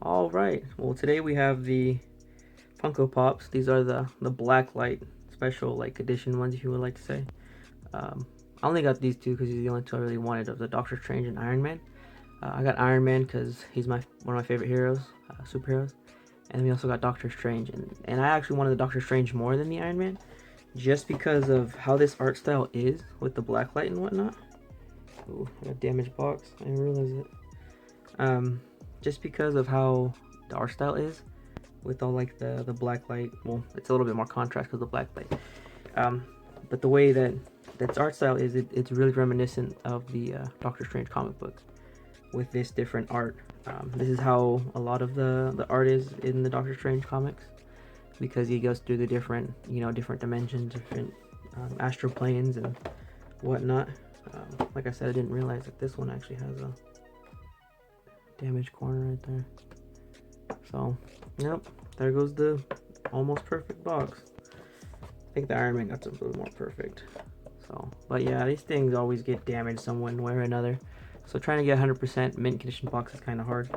All right. Well, today we have the Funko Pops. These are the black light special like edition ones, if you would like to say. I only got these two because he's the only two I really wanted of the Doctor Strange and Iron Man. I got Iron Man because he's one of my favorite heroes, superheroes, and we also got Doctor Strange, and I actually wanted the Doctor Strange more than the Iron Man, just because of how this art style is with the black light and whatnot. Ooh, I got a damaged box. I didn't realize it. Just because of how the art style is, with all like the black light. Well, it's a little bit more contrast because of the black light. Um, but the way that that's art style is, it's really reminiscent of the Doctor Strange comic book with this different art. This is how a lot of the art is in the Doctor Strange comics, because he goes through the different different dimensions, different astral planes and whatnot. Like I said, I didn't realize that this one actually has a damaged corner right there. So, yep, there goes the almost perfect box. I think the Iron Man got a little more perfect. So, but yeah, these things always get damaged some one way or another. So trying to get 100% mint condition box is kind of hard.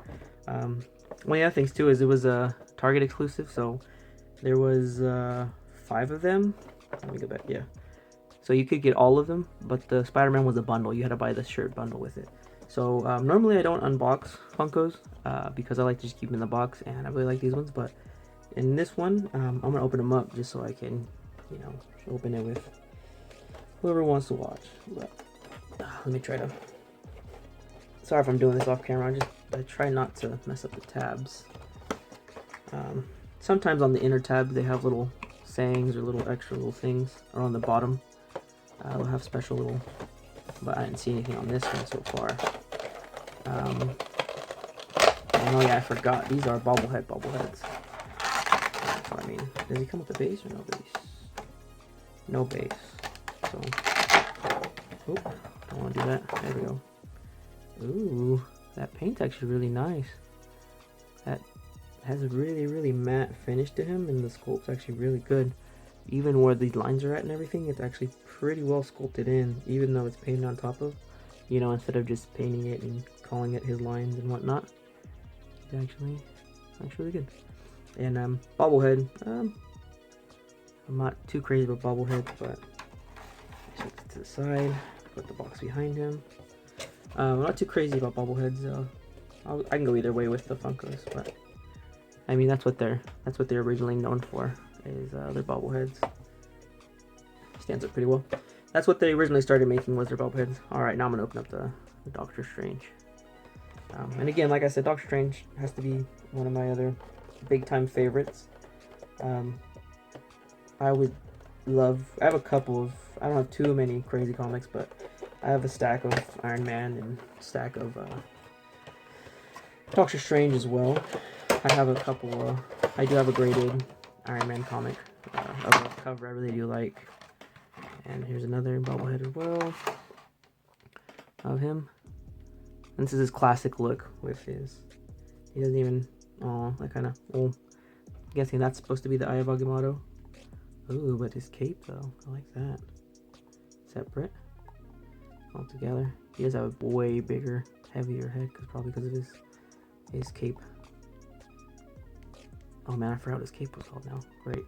One of the other things too is it was a Target exclusive, so there was 5 of them. Let me go back. Yeah, so you could get all of them, but the Spider-Man was a bundle. You had to buy the shirt bundle with it. So normally I don't unbox Funkos because I like to just keep them in the box, and I really like these ones. But in this one, I'm gonna open them up just so I can, open it with whoever wants to watch. But let me try to. Sorry if I'm doing this off camera. I try not to mess up the tabs. Sometimes on the inner tabs they have little sayings or little extra little things, or on the bottom they'll have special little. But I didn't see anything on this one so far. Oh yeah, I forgot. These are bobbleheads. So I mean, does he come with a base or no base? No base. So, oop, don't want to do that. There we go. Ooh, that paint's actually really nice. That has a really matte finish to him, and the sculpt's actually really good. Even where these lines are at and everything, it's actually pretty well sculpted in, even though it's painted on top of, instead of just painting it and calling it his lines and whatnot. It's actually really good. And bobblehead, I'm not too crazy about bobbleheads, but shift it to the side, put the box behind him. I'm not too crazy about bobbleheads. I can go either way with the Funkos, but I mean that's what they're originally known for, is their bobbleheads. Stands up pretty well. That's what they originally started making, was their bobbleheads. All right, now I'm gonna open up the Doctor Strange. And again, like I said, Doctor Strange has to be one of my other big time favorites. I have a couple of, I don't have too many crazy comics, but I have a stack of Iron Man and a stack of Doctor Strange as well. I have a couple, I do have a graded Iron Man comic of a cover I really do like. And here's another bobblehead as well of him. And this is his classic look with his, he doesn't even, that kind of, I'm guessing that's supposed to be the Eye of Agamotto. Ooh, but his cape though, I like that. Separate, all together. He does have a way bigger, heavier head, probably because of his cape. Oh man, I forgot what his cape was called now. Great.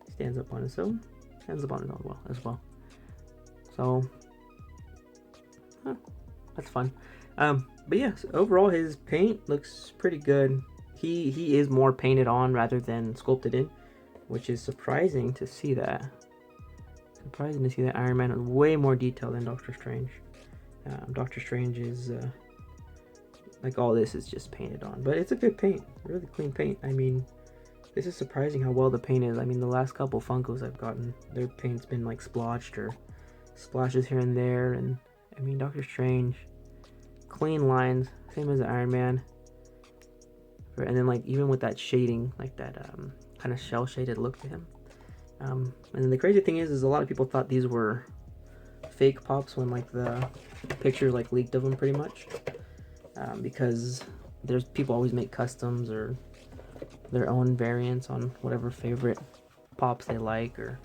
He stands up on his own. Stands up on his own as well. So, that's fun. But yeah, so overall his paint looks pretty good. He is more painted on rather than sculpted in, which is surprising to see that. Surprising to see that Iron Man is way more detailed than Doctor Strange. Doctor Strange is like all this is just painted on, but it's a good paint, really clean paint. I mean, this is surprising how well the paint is. I mean, the last couple Funkos I've gotten, their paint's been like splotched or splashes here and there, and I mean, Doctor Strange, clean lines, same as the Iron Man. And then like even with that shading, like that kind of shell shaded look to him. And then the crazy thing is a lot of people thought these were fake pops when like the pictures like leaked of them pretty much, because there's people always make customs or their own variants on whatever favorite pops they like, or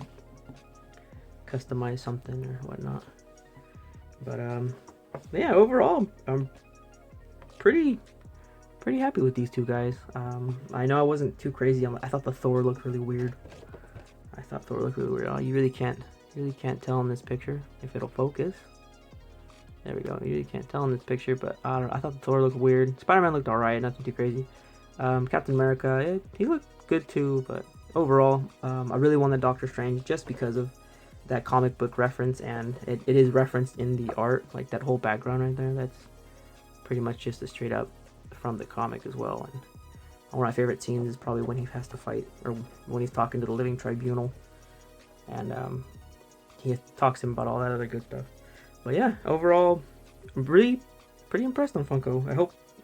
customize something or whatnot. But yeah, overall I'm pretty pretty happy with these two guys. I know I wasn't too crazy. I thought the Thor looked really weird. Oh, you really can't tell in this picture if it'll focus. There we go. You really can't tell in this picture, but I don't know. I thought the Thor looked weird. Spider-Man looked alright, nothing too crazy. Captain America, he looked good too, but overall, I really wanted Doctor Strange just because of that comic book reference, and it is referenced in the art, like that whole background right there. That's pretty much just a straight up from the comic as well. And one of my favorite scenes is probably when he has to fight, or when he's talking to the Living Tribunal, and he talks to him about all that other good stuff. But yeah, overall, I'm really pretty impressed on Funko.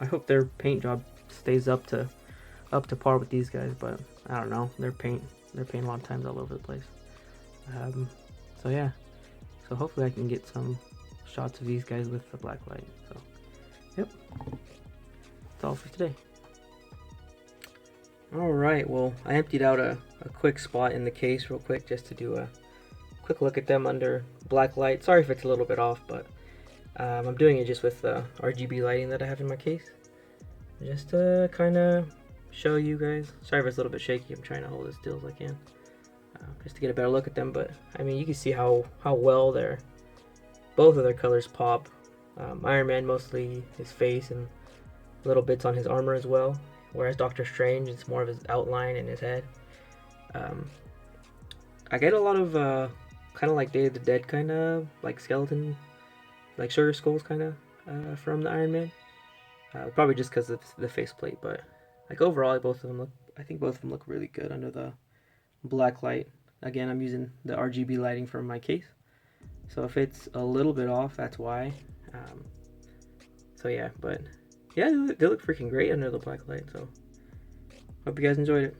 I hope their paint job stays up to par with these guys, but I don't know. They're paint a lot of times all over the place. So yeah, so hopefully I can get some shots of these guys with the black light. So yep, that's all for today. Alright, well, I emptied out a quick spot in the case real quick just to do a quick look at them under black light. Sorry if it's a little bit off, but I'm doing it just with the RGB lighting that I have in my case. Just to kind of show you guys. Sorry if it's a little bit shaky. I'm trying to hold as still as I can. Just to get a better look at them, but I mean, you can see how well both of their colors pop. Iron Man, mostly his face and little bits on his armor as well, whereas Doctor Strange, it's more of his outline and his head. I get a lot of kind of like Day of the Dead kind of like skeleton, like sugar skulls kind of from the Iron Man. Probably just because of the faceplate, but like overall, I think both of them look really good under the black light. Again, I'm using the RGB lighting from my case, so if it's a little bit off, that's why. So yeah, but yeah, they look freaking great under the black light. So hope you guys enjoyed it.